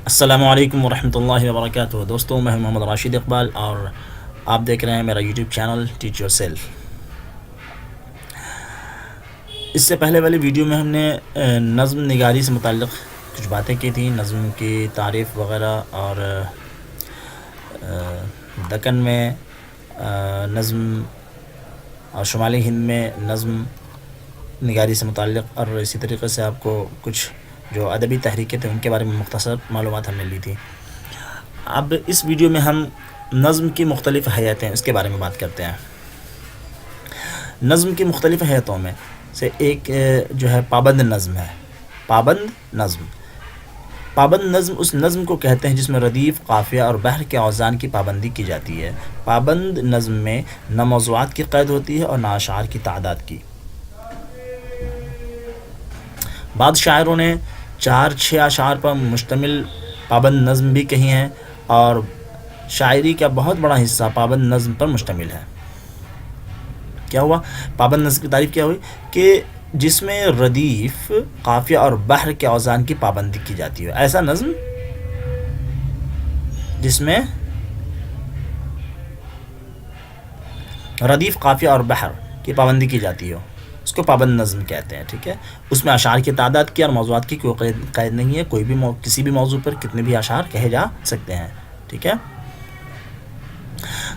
السلام علیکم ورحمۃ اللہ وبرکاتہ دوستوں، میں محمد راشد اقبال اور آپ دیکھ رہے ہیں میرا YouTube channel teach yourself. اس سے پہلے والی ویڈیو میں ہم نے نظم نگاری سے متعلق کچھ باتیں کی تھیں، نظم کی تعریف وغیرہ، اور دکن میں نظم اور شمالی ہند میں نظم نگاری سے متعلق، اور اسی طریقے سے آپ کو کچھ جو ادبی تحریکیں تھیں ان کے بارے میں مختصر معلومات ہم نے لی تھی۔ اب اس ویڈیو میں ہم نظم کی مختلف حیتیں اس کے بارے میں بات کرتے ہیں۔ نظم کی مختلف حیتوں میں سے ایک جو ہے پابند نظم ہے۔ پابند نظم اس نظم کو کہتے ہیں جس میں ردیف، قافیہ اور بحر کے اوزان کی پابندی کی جاتی ہے۔ پابند نظم میں نہ موضوعات کی قید ہوتی ہے اور نہ اشعار کی تعداد کی۔ بعض شاعروں نے 4-6 اشعار پر مشتمل پابند نظم بھی کہی ہیں، اور شاعری کا بہت بڑا حصہ پابند نظم پر مشتمل ہے۔ کیا ہوا؟ پابند نظم کی تعریف کیا ہوئی کہ جس میں ردیف، قافیہ اور بحر کے اوزان کی پابندی کی جاتی ہے۔ ایسا نظم جس میں ردیف، قافیہ اور بحر کی پابندی کی جاتی ہو، اس کو پابند نظم کہتے ہیں۔ ٹھیک ہے، اس میں اشعار کی تعداد کی اور موضوعات کی کوئی قید نہیں ہے، کوئی بھی کسی بھی موضوع پر کتنے بھی اشعار کہے جا سکتے ہیں۔ ٹھیک ہے،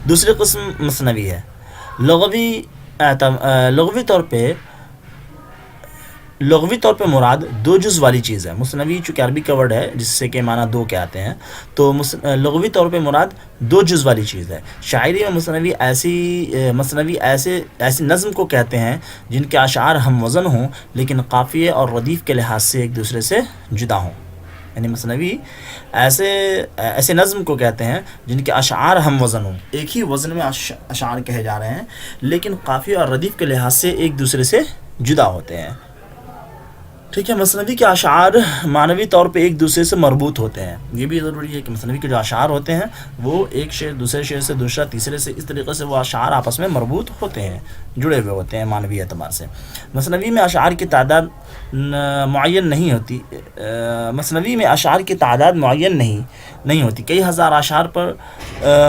دوسری قسم مثنوی ہے۔ لغوی طور پہ مراد دو جز والی چیز ہے۔ مثنوی چونکہ عربی کا ورڈ ہے جس سے کہ معنی دو کے آتے ہیں، تو لغوی طور پہ مراد دو جز والی چیز ہے۔ شاعری میں مثنوی ایسی نظم کو کہتے ہیں جن کے اشعار ہم وزن ہوں لیکن قافیے اور ردیف کے لحاظ سے ایک دوسرے سے جدا ہوں۔ یعنی مثنوی ایسے نظم کو کہتے ہیں جن کے اشعار ہم وزن ہوں، ایک ہی وزن میں اشعار کہے جا رہے ہیں لیکن قافیہ اور ردیف کے لحاظ سے ایک دوسرے سے جدا ہوتے ہیں۔ ٹھیک ہے، مثنوی کے اشعار معنوی طور پہ ایک دوسرے سے مربوط ہوتے ہیں۔ یہ بھی ضروری ہے کہ مثنوی کے جو اشعار ہوتے ہیں وہ ایک شعر دوسرے شعر سے، دوسرا تیسرے سے، اس طریقے سے وہ اشعار آپس میں مربوط ہوتے ہیں، جڑے ہوئے ہوتے ہیں معنوی اعتبار سے۔ مثنوی میں اشعار کی تعداد معین نہیں ہوتی۔ نہیں ہوتی۔ کئی ہزار اشعار پر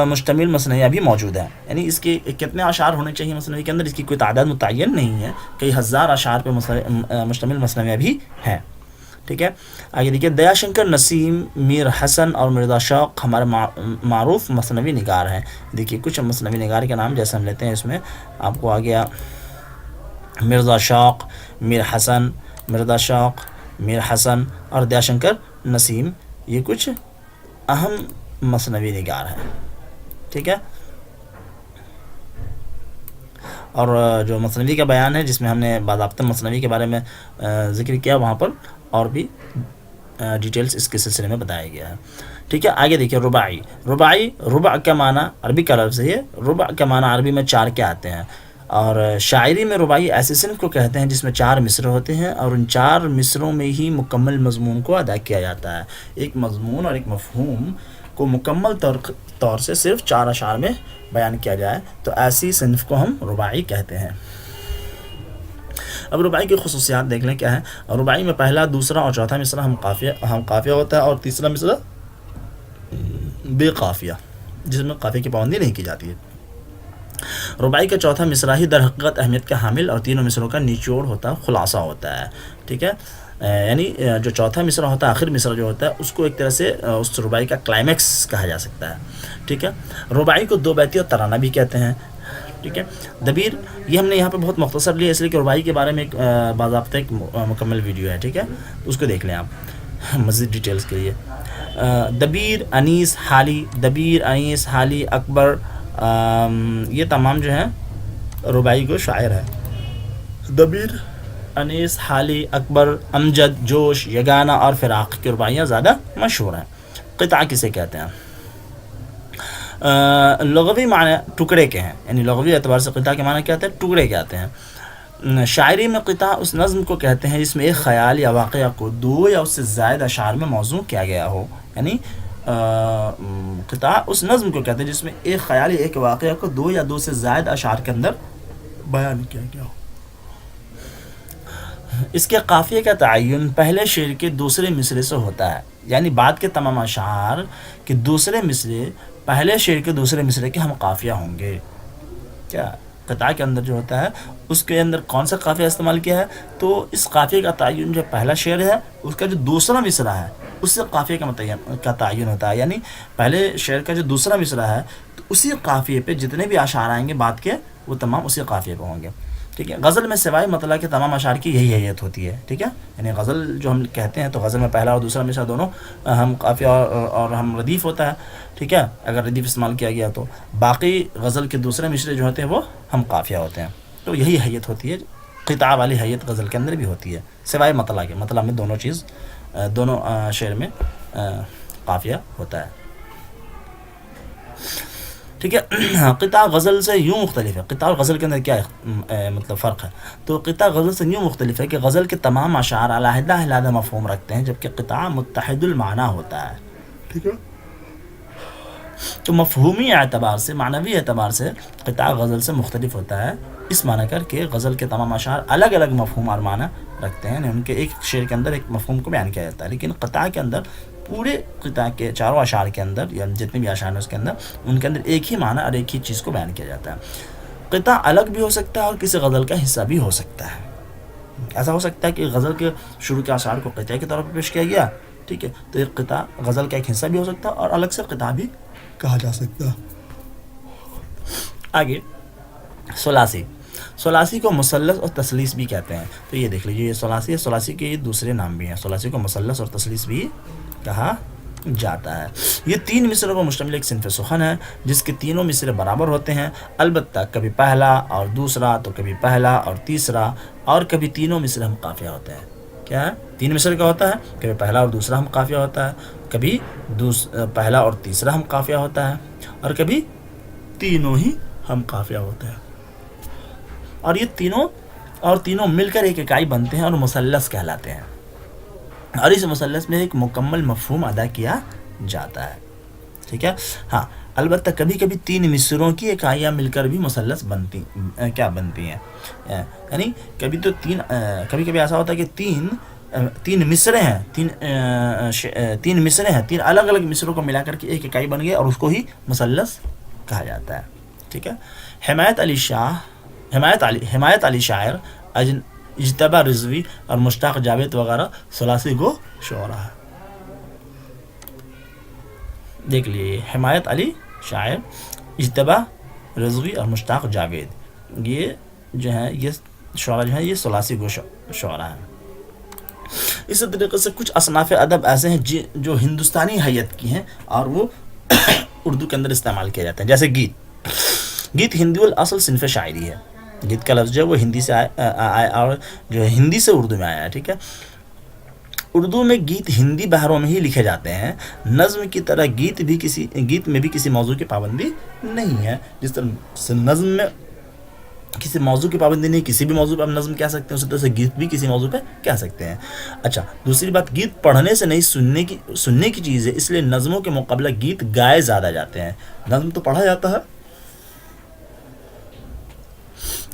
مشتمل مثنویاں بھی موجود ہیں۔ یعنی اس کے کتنے اشعار ہونے چاہیے مثنوی کے اندر، اس کی کوئی تعداد متعین نہیں ہے، کئی ہزار اشعار پر مشتمل مثنویاں بھی ہیں۔ ٹھیک ہے، آگے دیکھیے، دیا شنکر، نسیم، میر حسن اور مرزا شوق ہمارے معروف مثنوی نگار ہیں۔ دیکھیے کچھ مثنوی نگار کے نام جیسے ہم لیتے ہیں، اس میں آپ کو آ گیا مرزا شوق، میر حسن اور دیا شنکر نسیم، یہ کچھ اہم مثنوی نگار ہیں۔ ٹھیک ہے، اور جو مثنوی کا بیان ہے جس میں ہم نے باضابطہ مثنوی کے بارے میں ذکر کیا، وہاں پر اور بھی ڈیٹیلز اس کے سلسلے میں بتایا گیا ہے۔ ٹھیک ہے، آگے دیکھیے، ربع کا معنی عربی کا لفظ ہے، ربع کا معنی عربی میں 4 کے آتے ہیں، اور شاعری میں رباعی ایسے صنف کو کہتے ہیں جس میں 4 مصرع ہوتے ہیں اور ان 4 مصروں میں ہی مکمل مضمون کو ادا کیا جاتا ہے۔ ایک مضمون اور ایک مفہوم کو مکمل طور سے صرف 4 اشعار میں بیان کیا جائے تو ایسی صنف کو ہم رباعی کہتے ہیں۔ اب رباعی کی خصوصیات دیکھ لیں کیا ہے۔ رباعی میں پہلا، دوسرا اور چوتھا مصرع ہم قافیہ ہوتا ہے، اور تیسرا مصرع بے قافیہ، جس میں قافیہ کی پابندی نہیں کی جاتی ہے۔ رباعی کا چوتھا مصرع ہی در حقیقت اہمیت کا حامل اور تینوں مصرعوں کا نچوڑ ہوتا ہے، خلاصہ ہوتا ہے۔ ٹھیک ہے، یعنی جو چوتھا مصرع ہوتا ہے، آخر مصرع جو ہوتا ہے، اس کو ایک طرح سے اس رباعی کا کلائمیکس کہا جا سکتا ہے۔ ٹھیک ہے، رباعی کو 2 بیتی اور ترانہ بھی کہتے ہیں۔ ٹھیک ہے، دبیر یہ ہم نے یہاں پہ بہت مختصر لیا، اس لیے کہ رباعی کے بارے میں ایک باضابطہ ایک مکمل ویڈیو ہے۔ ٹھیک ہے، اس کو دیکھ لیں آپ مزید ڈیٹیلز کے لیے۔ دبیر، انیس، حالی، اکبر، یہ تمام جو ہیں رباعی کو شاعر ہیں۔ دبیر، انیس، حالی، اکبر، امجد، جوش، یگانہ اور فراق کی رباعیاں زیادہ مشہور ہیں۔ قطعہ کسے کہتے ہیں؟ لغوی معنی ٹکڑے کے ہیں، یعنی لغوی اعتبار سے قطعہ کے معنی کیا آتے ہیں؟ ٹکڑے کے آتے ہیں۔ شاعری میں قطعہ اس نظم کو کہتے ہیں جس میں ایک خیال یا واقعہ کو 2 یا اس سے زائد اشعار میں موضوع کیا گیا ہو۔ یعنی قطعہ اس نظم کو کہتے ہیں جس میں ایک خیال یا ایک واقعہ کو 2 یا 2 سے زائد اشعار کے اندر بیان کیا گیا ہو۔ اس کے قافیے کا تعین پہلے شعر کے دوسرے مصرے سے ہوتا ہے، یعنی بعد کے تمام اشعار کے دوسرے مصرے پہلے شعر کے دوسرے مصرے کے ہم قافیہ ہوں گے. کیا قطع کے اندر جو ہوتا ہے اس کے اندر کون سا قافیہ استعمال کیا ہے، تو اس قافیے کا تعین جو پہلا شعر ہے اس کا جو دوسرا مصرع ہے اس سے قافیے کا تعین ہوتا ہے. یعنی پہلے شعر کا جو دوسرا مصرع ہے تو اسی قافیے پہ جتنے بھی اشعار آئیں گے بعد کے وہ تمام اسی قافیے پہ ہوں گے. ٹھیک ہے. غزل میں سوائے مطلع کے تمام اشعار کی یہی حیت ہوتی ہے. ٹھیک ہے. یعنی غزل جو ہم کہتے ہیں تو غزل میں پہلا اور دوسرا مصرع دونوں ہم قافیہ اور ہم ردیف ہوتا ہے. ٹھیک ہے. اگر ردیف استعمال کیا گیا تو باقی غزل کے دوسرے مصرے جو ہوتے ہیں وہ ہم قافیہ ہوتے ہیں. تو یہی حیت ہوتی ہے، قطع والی حیت غزل کے اندر بھی ہوتی ہے سوائے مطلع کے. مطلع میں دونوں شعر میں قافیہ ہوتا ہے. ٹھیک ہے. قطع غزل سے یوں مختلف ہے. قطع اور غزل کے اندر کیا مطلب فرق ہے؟ تو قطع غزل سے یوں مختلف ہے کہ غزل کے تمام اشعار علیحدہ علیحدہ مفہوم رکھتے ہیں، جبکہ قطع متحد المعنی ہوتا ہے. ٹھیک ہے. تو مفہومی اعتبار سے، معنوی اعتبار سے قطع غزل سے مختلف ہوتا ہے، اس معنی کر کے غزل کے تمام اشعار الگ الگ مفہوم اور معنی رکھتے ہیں. ان کے ایک شعر کے اندر ایک مفہوم کو بیان کیا جاتا ہے، لیکن قطع کے اندر پورے قطع کے چاروں اشعار کے اندر یا جتنے بھی اشعار ہیں اس کے اندر ان کے اندر ایک ہی معنی اور ایک ہی چیز کو بیان کیا جاتا ہے. قطع الگ بھی ہو سکتا ہے اور کسی غزل کا حصہ بھی ہو سکتا ہے. ایسا ہو سکتا ہے کہ غزل کے شروع کے اشعار کو قطع کے طور پر پیش کیا گیا. ٹھیک ہے. تو ایک قطع غزل کا ایک حصہ بھی ہو سکتا ہے اور الگ سے قطع بھی کہا جا سکتا ہے. آگے ثلاثی کو مثلث اور تثلیث بھی کہتے ہیں. تو یہ دیکھ لیجیے، یہ ثلاثی ہے، ثلاثی کے یہ دوسرے نام بھی ہیں. ثلاثی کو مثلث اور تثلیث بھی کہا جاتا ہے. یہ 3 مصروں پر مشتمل ایک صنف سخن ہے جس کے تینوں مصرے برابر ہوتے ہیں، البتہ کبھی پہلا اور دوسرا تو کبھی پہلا اور تیسرا اور کبھی تینوں مصرے ہم قافیہ ہوتے ہیں. کیا ہے؟ 3 مصرے کا ہوتا ہے، کبھی پہلا اور دوسرا ہم قافیہ ہوتا ہے، کبھی پہلا اور تیسرا ہم قافیہ ہوتا ہے اور کبھی تینوں ہی ہم قافیہ ہوتے ہیں. اور یہ تینوں مل کر ایک اکائی بنتے ہیں اور مثلث کہلاتے ہیں، اور اس مثلث میں ایک مکمل مفہوم ادا کیا جاتا ہے. ٹھیک ہے. ہاں البتہ کبھی کبھی 3 مصروں کی اکائیاں مل کر بھی مثلث بنتی ہیں. یعنی کبھی کبھی ایسا ہوتا ہے کہ تین مصرے ہیں، تین مصرے ہیں، 3 الگ الگ مصروں کو ملا کر کے ایک اکائی بن گئی اور اس کو ہی مثلث کہا جاتا ہے. ٹھیک ہے. حمایت علی شاعر، اجتبا رضوی اور مشتاق جاوید وغیرہ ثلاثی گو شعرا ہے. دیکھ لیجیے، حمایت علی شاعر، اجتبا رضوی اور مشتاق جاوید، یہ جو ہیں یہ شعرا جو ہیں یہ ثلاثی گو شعرا ہیں. اسی طریقے سے کچھ اصناف ادب ایسے ہیں جو ہندوستانی حیت کی ہیں اور وہ اردو کے اندر استعمال کیا جاتے ہیں. جیسے گیت ہندی الاصل صنف شاعری ہے. گیت کا لفظ جو ہے وہ ہندی سے آیا اور جو ہے ہندی سے اردو میں آیا ہے. ٹھیک ہے. اردو میں گیت ہندی بحروں میں ہی لکھے جاتے ہیں. نظم کی طرح گیت میں بھی کسی موضوع کی پابندی نہیں ہے. جس طرح سے نظم میں کسی موضوع کی پابندی نہیں، کسی بھی موضوع پہ ہم نظم کہہ سکتے ہیں، اسی طرح سے گیت بھی کسی موضوع پہ کہہ سکتے ہیں. اچھا، دوسری بات، گیت پڑھنے سے نہیں سننے کی چیز ہے، اس لیے نظموں کے مقابلہ گیت گائے زیادہ جاتے ہیں. نظم تو پڑھا جاتا ہے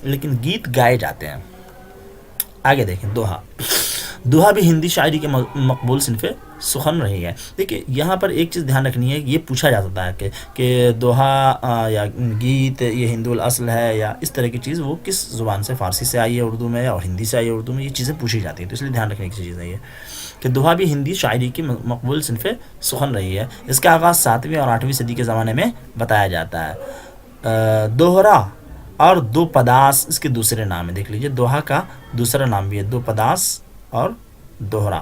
لیکن گیت گائے جاتے ہیں. آگے دیکھیں، دوہا بھی ہندی شاعری کے مقبول صنف سخن رہی ہے. دیکھیں یہاں پر ایک چیز دھیان رکھنی ہے، یہ پوچھا جا سکتا ہے کہ دوہا یا گیت یہ ہندو الاصل ہے یا اس طرح کی چیز وہ کس زبان سے، فارسی سے آئی ہے اردو میں اور ہندی سے آئی ہے اردو میں، یہ چیزیں پوچھی جاتی ہیں. تو اس لیے دھیان رکھنے کی چیز ہے یہ کہ دوہا بھی ہندی شاعری کی مقبول صنف سخن رہی ہے. اس کا آغاز 7ویں اور 8ویں صدی کے زمانے میں بتایا جاتا ہے. دوہرا اور دو پداس اس کے دوسرے نام ہیں. دیکھ لیجئے، دوہا کا دوسرا نام بھی ہے دو پداس اور دوہرا،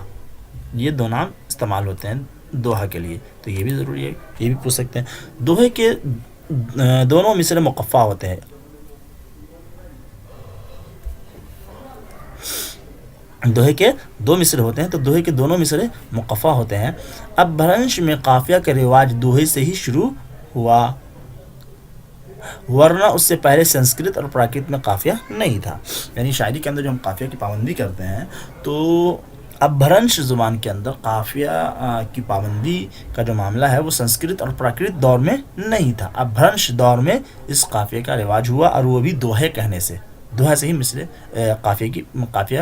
یہ 2 نام استعمال ہوتے ہیں دوہا کے لیے. تو یہ بھی ضروری ہے، یہ بھی پوچھ سکتے ہیں. دوہے کے دونوں مصرے مقفع ہوتے ہیں. دوہے کے 2 مصرے ہوتے ہیں تو دوہے کے دونوں مصرے مقفع ہوتے ہیں. اب بھرنش میں قافیہ کا رواج دوہے سے ہی شروع ہوا، ورنہ اس سے پہلے سنسکرت اور پراکرت میں قافیہ نہیں تھا. یعنی شاعری کے اندر جو ہم قافیہ کی پابندی کرتے ہیں تو ابھرنش زبان کے اندر قافیہ کی پابندی کا جو معاملہ ہے وہ سنسکرت اور پراکرت دور میں نہیں تھا. ابھرنش دور میں اس قافیہ کا رواج ہوا اور وہ بھی دوہے کہنے سے، دوہے سے ہی قافیہ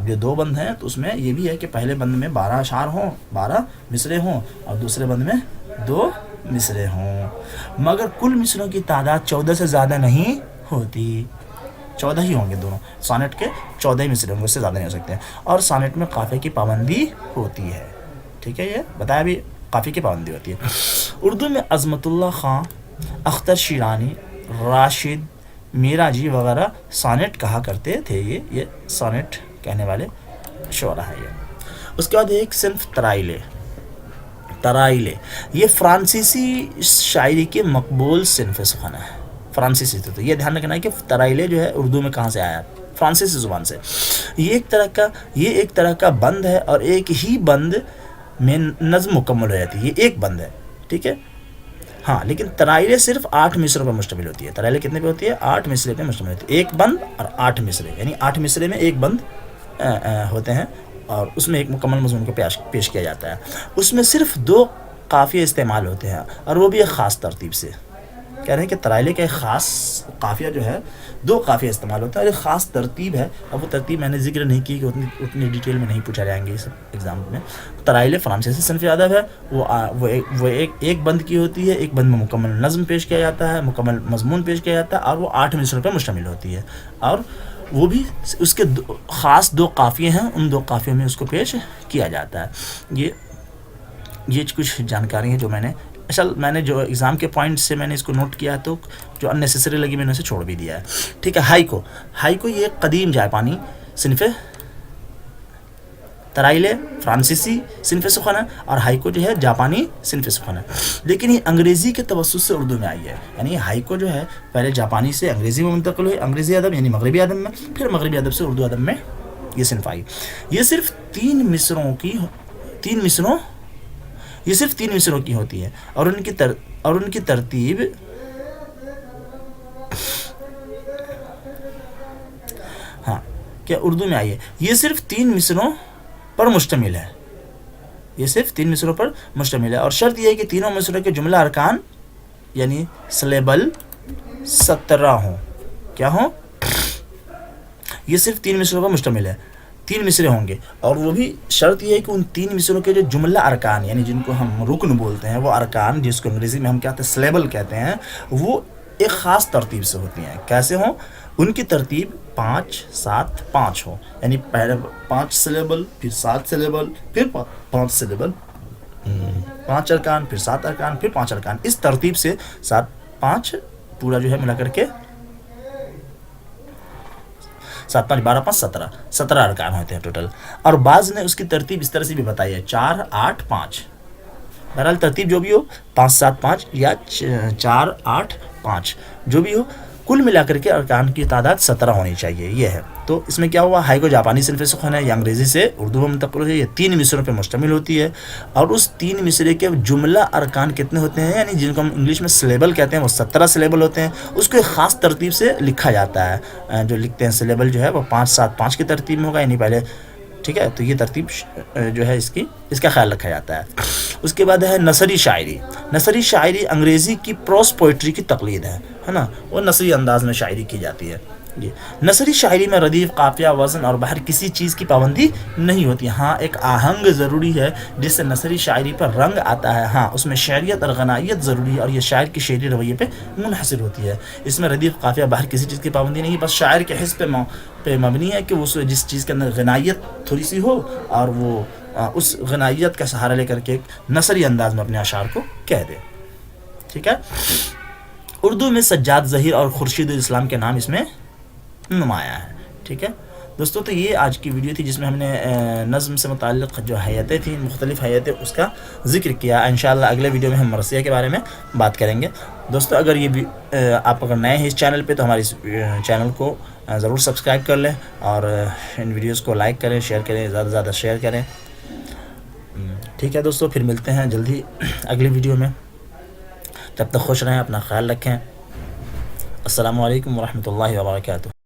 اب جو 2 بند ہیں تو اس میں یہ بھی ہے کہ پہلے بند میں 12 اشعار ہوں، 12 مصرے ہوں، اور دوسرے بند میں 2 مصرے ہوں، مگر کل مصروں کی تعداد 14 سے زیادہ نہیں ہوتی، 14 ہی ہوں گے دونوں، سانٹ کے 14 ہی مصرے ہوں گے، اس سے زیادہ نہیں ہو سکتے، اور سانٹ میں قافیے کی پابندی ہوتی ہے، ٹھیک ہے، یہ بتایا بھی قافیے کی پابندی ہوتی ہے۔ اردو میں عظمت اللہ خان، اختر شیرانی، راشد میراجی وغیرہ سانٹ کہا کرتے تھے، یہ سانٹ کہنے والے شعرا ہے یہ۔ اس کے بعد ایک صنف ترائلے، یہ فرانسیسی شاعری کے مقبول صنف سخن ہے، فرانسیسی تو یہ دھیان رکھنا ہے کہ ترائلے جو ہے اردو میں کہاں سے آیا، فرانسیسی زبان سے۔ یہ ایک طرح کا بند ہے اور ایک ہی بند میں نظم مکمل ہو جاتی ہے، یہ ایک بند ہے، ٹھیک ہے، ہاں، لیکن ترائلے صرف 8 مصروں پر مشتمل ہوتی ہے، ترائلے کتنے پہ ہوتی ہے، 8 مصرے پہ مشتمل ہوتی ہے، ایک بند اور 8 مصرے، یعنی 8 مصرے میں ایک بند ہوتے ہیں، اور اس میں ایک مکمل مضمون کو پیش کیا جاتا ہے، اس میں صرف 2 قافیے استعمال ہوتے ہیں، اور وہ بھی ایک خاص ترتیب سے، کہہ رہے ہیں کہ ترائلے کا ایک خاص قافیہ جو ہے 2 قافیے استعمال ہوتا ہے، اور ایک خاص ترتیب ہے، اب وہ ترتیب میں نے ذکر نہیں کی کہ اتنی ڈیٹیل میں نہیں پوچھا جائیں گے یہ سب ایگزام میں۔ ترائلے فرانسیسی صنف ادب ہے، وہ ایک بند کی ہوتی ہے، ایک بند میں مکمل نظم پیش کیا جاتا ہے، مکمل مضمون پیش کیا جاتا ہے، اور وہ 8 مصروں پہ مشتمل ہوتی ہے، اور وہ بھی اس کے خاص 2 قافیے ہیں، ان 2 قافیوں میں اس کو پیش کیا جاتا ہے۔ یہ کچھ جانکاری ہے جو میں نے جو ایگزام کے پوائنٹ سے میں نے اس کو نوٹ کیا، تو جو اننیسیسری لگی میں نے اسے چھوڑ بھی دیا ہے، ٹھیک ہے۔ ہائیکو یہ قدیم جاپانی صنف ترائلے فرانسیسی صنف سخن ہے، اور ہائیکو جو ہے جاپانی صنف سخن ہے، لیکن یہ انگریزی کے توسط سے اردو میں آئی ہے، یعنی ہائیکو جو ہے پہلے جاپانی سے انگریزی میں منتقل ہوئی، انگریزی ادب یعنی مغربی ادب میں، پھر مغربی ادب سے اردو ادب میں یہ صنف آئی۔ یہ صرف 3 مصروں کی ہوتی ہے، اور ان کی ترتیب کیا اردو میں آئی ہے، یہ صرف 3 مصروں پر مشتمل ہے، اور شرط یہ ہے کہ تینوں مصروں کے جملہ ارکان یعنی سلیبل 17 ہوں، کیا ہوں، یہ صرف 3 مصروں پر مشتمل ہے، 3 مصرے ہوں گے، اور وہ بھی شرط یہ ہے کہ ان 3 مصروں کے جو جملہ ارکان یعنی جن کو ہم رکن بولتے ہیں، وہ ارکان جس کو انگریزی میں ہم کہتے ہیں سلیبل کہتے ہیں، وہ ایک خاص ترتیب سے ہوتی ہیں، کیسے ہوں، ان کی ترتیب 5 7 5 ہو، یعنی پہلے 5 سلیبل، پھر 7 سلیبل، پھر 5 سلیبل، 5 ارکان، پھر 7 ارکان، پھر 5 ارکان، اس ترتیب سے 7 5 پورا جو ہے ملا کر کے 7 5 12 5 17 ارکان ہوتے ہیں ٹوٹل، اور بعض نے اس کی ترتیب اس طرح سے بھی بتائی ہے 4 8 5، بہرحال ترتیب جو بھی ہو 5 7 5 یا 4 8 5 جو بھی ہو، کل ملا کر کے ارکان کی تعداد 17 ہونی چاہیے، یہ ہے۔ تو اس میں کیا ہوا، ہائیکو جاپانی صنف سخن ہے، یہ انگریزی سے اردو میں منتقل ہوئی ہے، یہ 3 مصروں پہ مشتمل ہوتی ہے، اور اس 3 مصرے کے جملہ ارکان کتنے ہوتے ہیں، یعنی جن کو ہم انگلش میں سلیبل کہتے ہیں، وہ 17 سلیبل ہوتے ہیں، اس کو ایک خاص ترتیب سے لکھا جاتا ہے، جو لکھتے ہیں سلیبل جو ہے وہ 5 7 5 کی ترتیب میں ہوگا، یعنی پہلے، ٹھیک ہے، تو یہ ترتیب جو ہے اس کا خیال رکھا جاتا ہے۔ اس کے بعد ہے نثری شاعری انگریزی کی پروس پوئٹری کی تقلید ہے نا، وہ نثری انداز میں شاعری کی جاتی ہے۔ نثری شاعری میں ردیف، قافیہ، وزن اور باہر کسی چیز کی پابندی نہیں ہوتی، ہاں ایک آہنگ ضروری ہے جس سے نثری شاعری پر رنگ آتا ہے، ہاں اس میں شعریت اور غنائیت ضروری ہے، اور یہ شاعر کی شعری رویے پہ منحصر ہوتی ہے، اس میں ردیف، قافیہ، باہر کسی چیز کی پابندی نہیں، بس شاعر کے حس پہ مبنی ہے کہ وہ جس چیز کے اندر غنائیت تھوڑی سی ہو، اور وہ اس غنائیت کا سہارا لے کر کے ایک نثری انداز میں اپنے اشعار کو کہہ دے، ٹھیک ہے۔ اردو میں سجاد ظہیر اور خورشید الاسلام کے نام اس میں نمایاں ہے، ٹھیک ہے دوستو۔ تو یہ آج کی ویڈیو تھی جس میں ہم نے نظم سے متعلق جو حیتیں تھیں، مختلف حیتیں، اس کا ذکر کیا۔ انشاءاللہ اگلے ویڈیو میں ہم مرثیہ کے بارے میں بات کریں گے۔ دوستو اگر آپ اگر نئے ہیں اس چینل پہ تو ہمارے اس چینل کو ضرور سبسکرائب کر لیں، اور ان ویڈیوز کو لائک کریں، شیئر کریں، زیادہ سے زیادہ شیئر کریں، ٹھیک ہے دوستو۔ پھر ملتے ہیں جلدی اگلی ویڈیو میں، تب تک خوش رہیں، اپنا خیال رکھیں۔ السلام علیکم ورحمۃ اللہ وبرکاتہ۔